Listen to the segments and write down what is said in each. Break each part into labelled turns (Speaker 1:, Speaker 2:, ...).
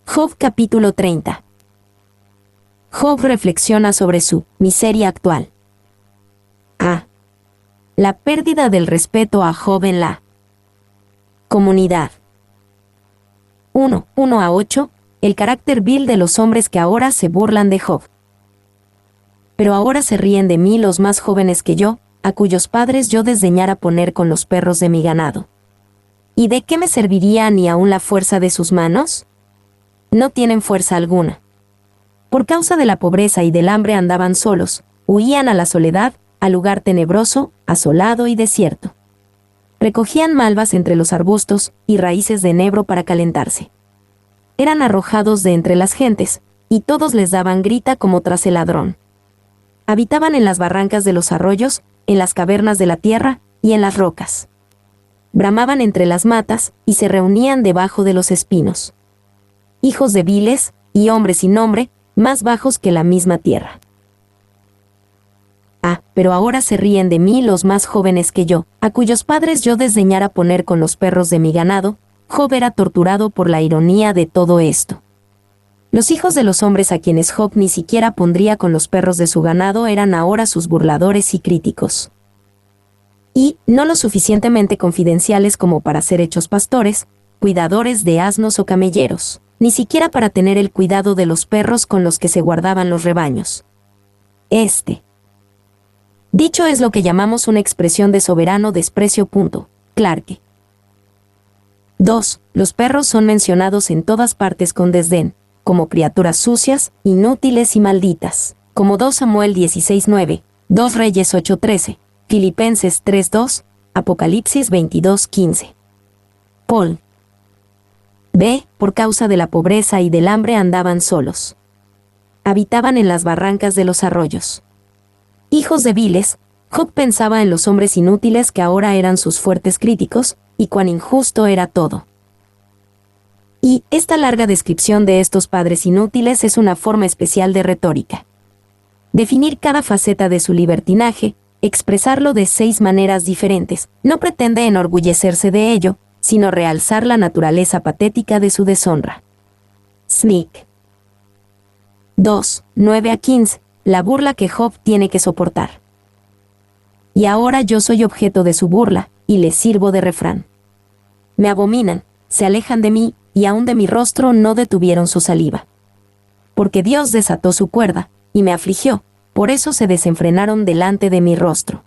Speaker 1: Job capítulo 30. Job reflexiona sobre su miseria actual. A. La pérdida del respeto a Job en la comunidad. 1 a 8. El carácter vil de los hombres que ahora se burlan de Job. Pero ahora se ríen de mí los más jóvenes que yo, a cuyos padres yo desdeñara poner con los perros de mi ganado. ¿Y de qué me serviría ni aun la fuerza de sus manos? No tienen fuerza alguna. Por causa de la pobreza y del hambre andaban solos, huían a la soledad, al lugar tenebroso, asolado y desierto. Recogían malvas entre los arbustos y raíces de enebro para calentarse. Eran arrojados de entre las gentes, y todos les daban grita como tras el ladrón. Habitaban en las barrancas de los arroyos, en las cavernas de la tierra y en las rocas. Bramaban entre las matas y se reunían debajo de los espinos. Hijos de viles y hombres sin nombre, más bajos que la misma tierra. Pero ahora se ríen de mí los más jóvenes que yo, a cuyos padres yo desdeñara poner con los perros de mi ganado. Job era torturado por la ironía de todo esto. Los hijos de los hombres a quienes Job ni siquiera pondría con los perros de su ganado eran ahora sus burladores y críticos. Y, no lo suficientemente confidenciales como para ser hechos pastores, cuidadores de asnos o camelleros, ni siquiera para tener el cuidado de los perros con los que se guardaban los rebaños. Dicho es lo que llamamos una expresión de soberano desprecio. Clarke. 2. Los perros son mencionados en todas partes con desdén, como criaturas sucias, inútiles y malditas, como 2 Samuel 16:9, 2 Reyes 8:13, Filipenses 3:2, Apocalipsis 22:15. Paul. B. Por causa de la pobreza y del hambre andaban solos. Habitaban en las barrancas de los arroyos. Hijos de viles, Job pensaba en los hombres inútiles que ahora eran sus fuertes críticos, y cuán injusto era todo. Y esta larga descripción de estos padres inútiles es una forma especial de retórica. Definir cada faceta de su libertinaje, expresarlo de 6 maneras diferentes, no pretende enorgullecerse de ello, sino realzar la naturaleza patética de su deshonra. Sneak. 2, 9 a 15. La burla que Job tiene que soportar. Y ahora yo soy objeto de su burla, y les sirvo de refrán. Me abominan, se alejan de mí, y aun de mi rostro no detuvieron su saliva. Porque Dios desató su cuerda, y me afligió, por eso se desenfrenaron delante de mi rostro.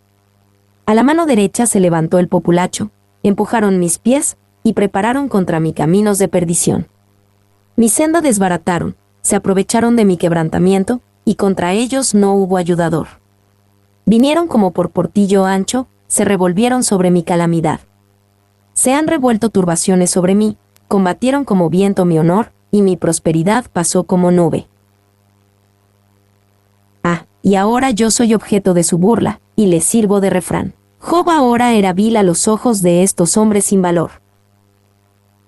Speaker 1: A la mano derecha se levantó el populacho, empujaron mis pies, y prepararon contra mí caminos de perdición. Mi senda desbarataron, se aprovecharon de mi quebrantamiento, y contra ellos no hubo ayudador. Vinieron como por portillo ancho, se revolvieron sobre mi calamidad. Se han revuelto turbaciones sobre mí, combatieron como viento mi honor, y mi prosperidad pasó como nube. Y ahora yo soy objeto de su burla, y les sirvo de refrán. Job ahora era vil a los ojos de estos hombres sin valor.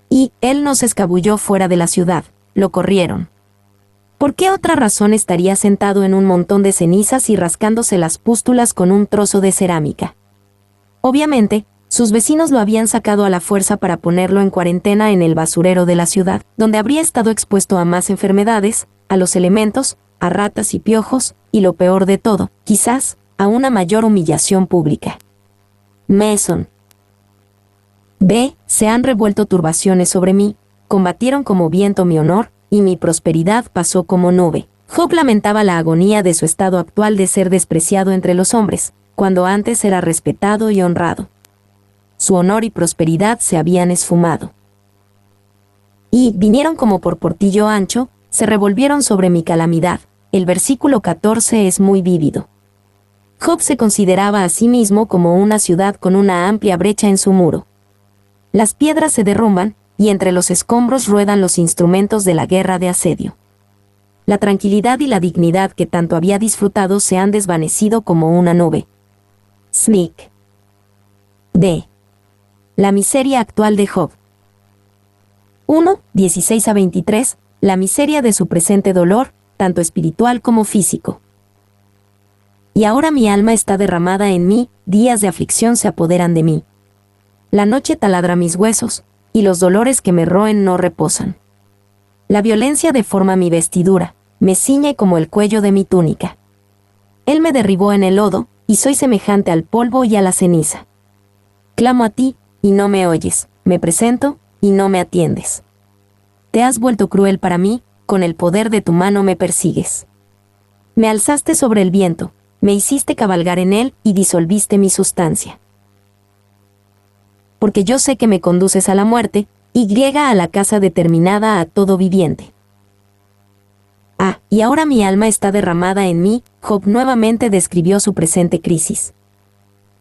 Speaker 1: Y él no se escabulló fuera de la ciudad, lo corrieron. ¿Por qué otra razón estaría sentado en un montón de cenizas y rascándose las pústulas con un trozo de cerámica? Obviamente, sus vecinos lo habían sacado a la fuerza para ponerlo en cuarentena en el basurero de la ciudad, donde habría estado expuesto a más enfermedades, a los elementos, a ratas y piojos, y lo peor de todo, quizás, a una mayor humillación pública. Mason. B. Se han revuelto turbaciones sobre mí, combatieron como viento mi honor, y mi prosperidad pasó como nube. Job lamentaba la agonía de su estado actual de ser despreciado entre los hombres, cuando antes era respetado y honrado. Su honor y prosperidad se habían esfumado. Y vinieron como por portillo ancho, se revolvieron sobre mi calamidad. El versículo 14 es muy vívido. Job se consideraba a sí mismo como una ciudad con una amplia brecha en su muro. Las piedras se derrumban, y entre los escombros ruedan los instrumentos de la guerra de asedio. La tranquilidad y la dignidad que tanto había disfrutado se han desvanecido como una nube. Sneak. D. La miseria actual de Job. 1, 16 a 23. La miseria de su presente dolor, tanto espiritual como físico. Y ahora mi alma está derramada en mí, días de aflicción se apoderan de mí. La noche taladra mis huesos, y los dolores que me roen no reposan. La violencia deforma mi vestidura, me ciñe como el cuello de mi túnica. Él me derribó en el lodo, y soy semejante al polvo y a la ceniza. Clamo a ti, y no me oyes, me presento, y no me atiendes. Te has vuelto cruel para mí, con el poder de tu mano me persigues. Me alzaste sobre el viento, me hiciste cabalgar en él y disolviste mi sustancia. Porque yo sé que me conduces a la muerte, y a la casa determinada a todo viviente. Y ahora mi alma está derramada en mí. Job nuevamente describió su presente crisis.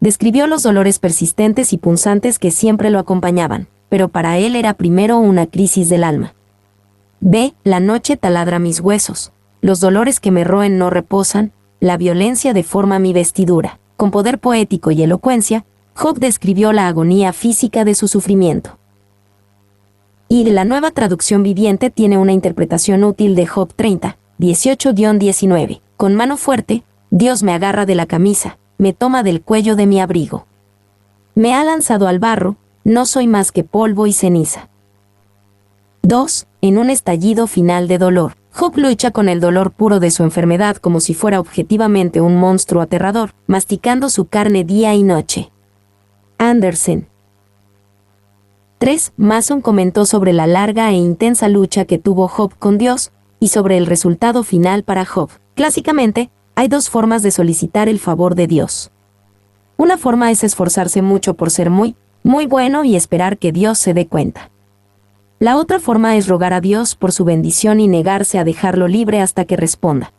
Speaker 1: Describió los dolores persistentes y punzantes que siempre lo acompañaban, pero para él era primero una crisis del alma. La noche taladra mis huesos, los dolores que me roen no reposan, la violencia deforma mi vestidura. Con poder poético y elocuencia, Job describió la agonía física de su sufrimiento. Y la Nueva Traducción Viviente tiene una interpretación útil de Job 30, 18-19. Con mano fuerte, Dios me agarra de la camisa, me toma del cuello de mi abrigo. Me ha lanzado al barro, no soy más que polvo y ceniza. 2. En un estallido final de dolor. Job lucha con el dolor puro de su enfermedad como si fuera objetivamente un monstruo aterrador, masticando su carne día y noche. Andersen. 3. Mason comentó sobre la larga e intensa lucha que tuvo Job con Dios, y sobre el resultado final para Job. Clásicamente, hay dos formas de solicitar el favor de Dios. Una forma es esforzarse mucho por ser muy bueno y esperar que Dios se dé cuenta. La otra forma es rogar a Dios por su bendición y negarse a dejarlo libre hasta que responda.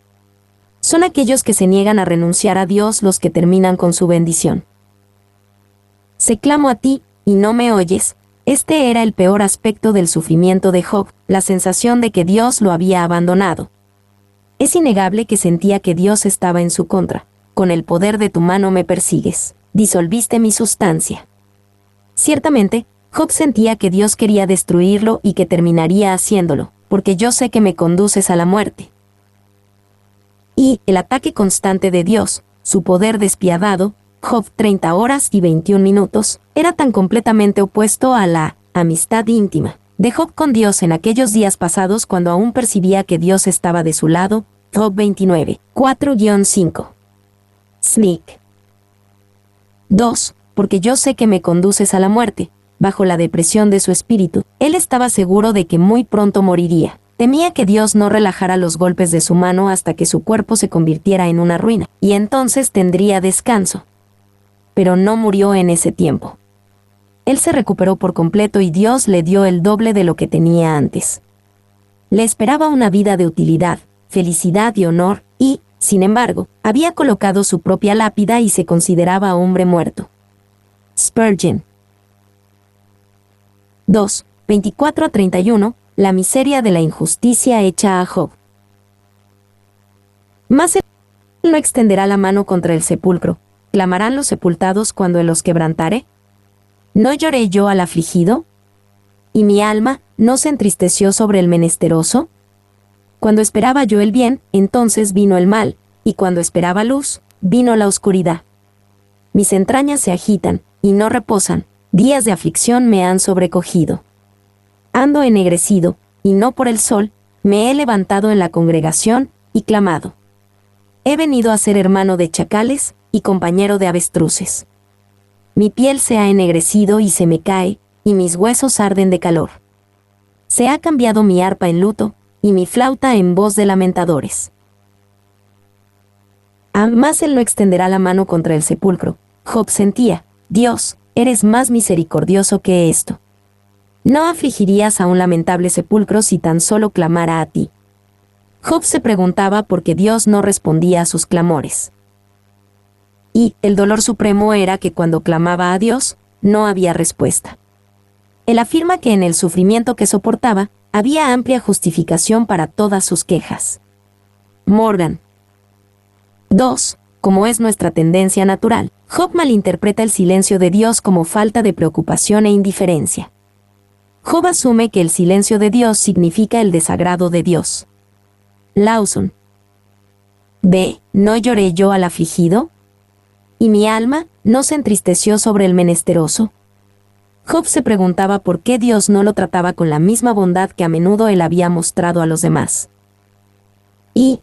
Speaker 1: Son aquellos que se niegan a renunciar a Dios los que terminan con su bendición. Se clamo a ti, y no me oyes. Este era el peor aspecto del sufrimiento de Job, la sensación de que Dios lo había abandonado. Es innegable que sentía que Dios estaba en su contra. Con el poder de tu mano me persigues, disolviste mi sustancia. Ciertamente, Job sentía que Dios quería destruirlo y que terminaría haciéndolo, porque yo sé que me conduces a la muerte. Y el ataque constante de Dios, su poder despiadado, Job 30 horas y 21 minutos, era tan completamente opuesto a la amistad íntima de Job con Dios en aquellos días pasados cuando aún percibía que Dios estaba de su lado. Job 29, 4-5. Sneak. 2. Porque yo sé que me conduces a la muerte. Bajo la depresión de su espíritu, él estaba seguro de que muy pronto moriría. Temía que Dios no relajara los golpes de su mano hasta que su cuerpo se convirtiera en una ruina, y entonces tendría descanso. Pero no murió en ese tiempo. Él se recuperó por completo y Dios le dio el doble de lo que tenía antes. Le esperaba una vida de utilidad, felicidad y honor, y, sin embargo, había colocado su propia lápida y se consideraba hombre muerto. Spurgeon. 2. 24-31. La miseria de la injusticia hecha a Job. Mas él no extenderá la mano contra el sepulcro. ¿Clamarán los sepultados cuando él los quebrantare? ¿No lloré yo al afligido? ¿Y mi alma no se entristeció sobre el menesteroso? Cuando esperaba yo el bien, entonces vino el mal, y cuando esperaba luz, vino la oscuridad. Mis entrañas se agitan, y no reposan, días de aflicción me han sobrecogido. Ando ennegrecido, y no por el sol, me he levantado en la congregación, y clamado. He venido a ser hermano de chacales, y compañero de avestruces. Mi piel se ha ennegrecido y se me cae, y mis huesos arden de calor. Se ha cambiado mi arpa en luto, y mi flauta en voz de lamentadores. Mas él no extenderá la mano contra el sepulcro. Job sentía, Dios, eres más misericordioso que esto. No afligirías a un lamentable sepulcro si tan solo clamara a ti. Job se preguntaba por qué Dios no respondía a sus clamores. Y el dolor supremo era que cuando clamaba a Dios, no había respuesta. Él afirma que en el sufrimiento que soportaba, había amplia justificación para todas sus quejas. Morgan. 2. Como es nuestra tendencia natural, Job malinterpreta el silencio de Dios como falta de preocupación e indiferencia. Job asume que el silencio de Dios significa el desagrado de Dios. Lawson. ¿No lloré yo al afligido? ¿Y mi alma no se entristeció sobre el menesteroso? Job se preguntaba por qué Dios no lo trataba con la misma bondad que a menudo él había mostrado a los demás. Y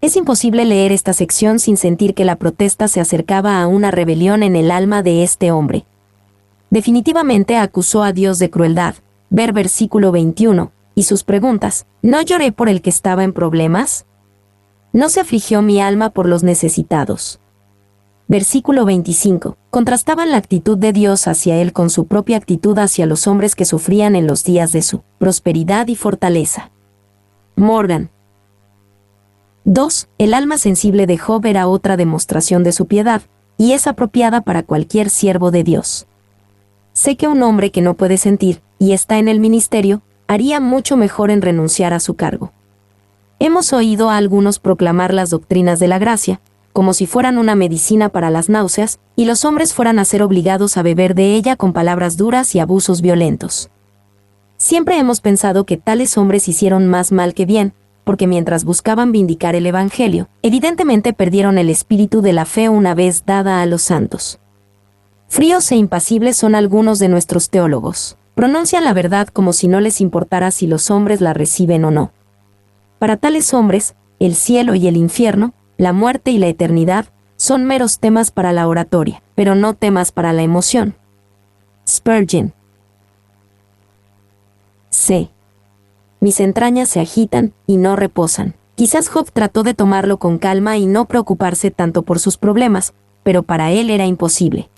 Speaker 1: es imposible leer esta sección sin sentir que la protesta se acercaba a una rebelión en el alma de este hombre. Definitivamente acusó a Dios de crueldad, ver versículo 21, y sus preguntas: ¿no lloré por el que estaba en problemas? ¿No se afligió mi alma por los necesitados? Versículo 25. Contrastaban la actitud de Dios hacia él con su propia actitud hacia los hombres que sufrían en los días de su prosperidad y fortaleza. Morgan. 2. El alma sensible de Job era otra demostración de su piedad, y es apropiada para cualquier siervo de Dios. Sé que un hombre que no puede sentir, y está en el ministerio, haría mucho mejor en renunciar a su cargo. Hemos oído a algunos proclamar las doctrinas de la gracia, como si fueran una medicina para las náuseas, y los hombres fueran a ser obligados a beber de ella con palabras duras y abusos violentos. Siempre hemos pensado que tales hombres hicieron más mal que bien, porque mientras buscaban vindicar el Evangelio, evidentemente perdieron el espíritu de la fe una vez dada a los santos. Fríos e impasibles son algunos de nuestros teólogos. Pronuncian la verdad como si no les importara si los hombres la reciben o no. Para tales hombres, el cielo y el infierno, la muerte y la eternidad, son meros temas para la oratoria, pero no temas para la emoción. Spurgeon. C. Mis entrañas se agitan y no reposan. Quizás Job trató de tomarlo con calma y no preocuparse tanto por sus problemas, pero para él era imposible.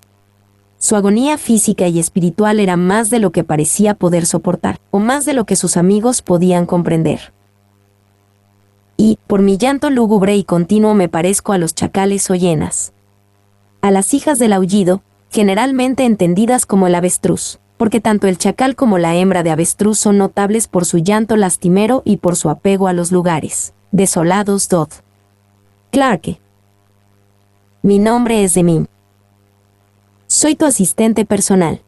Speaker 1: Su agonía física y espiritual era más de lo que parecía poder soportar, o más de lo que sus amigos podían comprender. Y, por mi llanto lúgubre y continuo me parezco a los chacales o hienas. A las hijas del aullido, generalmente entendidas como el avestruz, porque tanto el chacal como la hembra de avestruz son notables por su llanto lastimero y por su apego a los lugares desolados. Dodd. Clarke. Mi nombre es Demim. Soy tu asistente personal.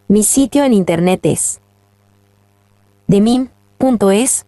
Speaker 1: Mi sitio en internet es demim.es.tl.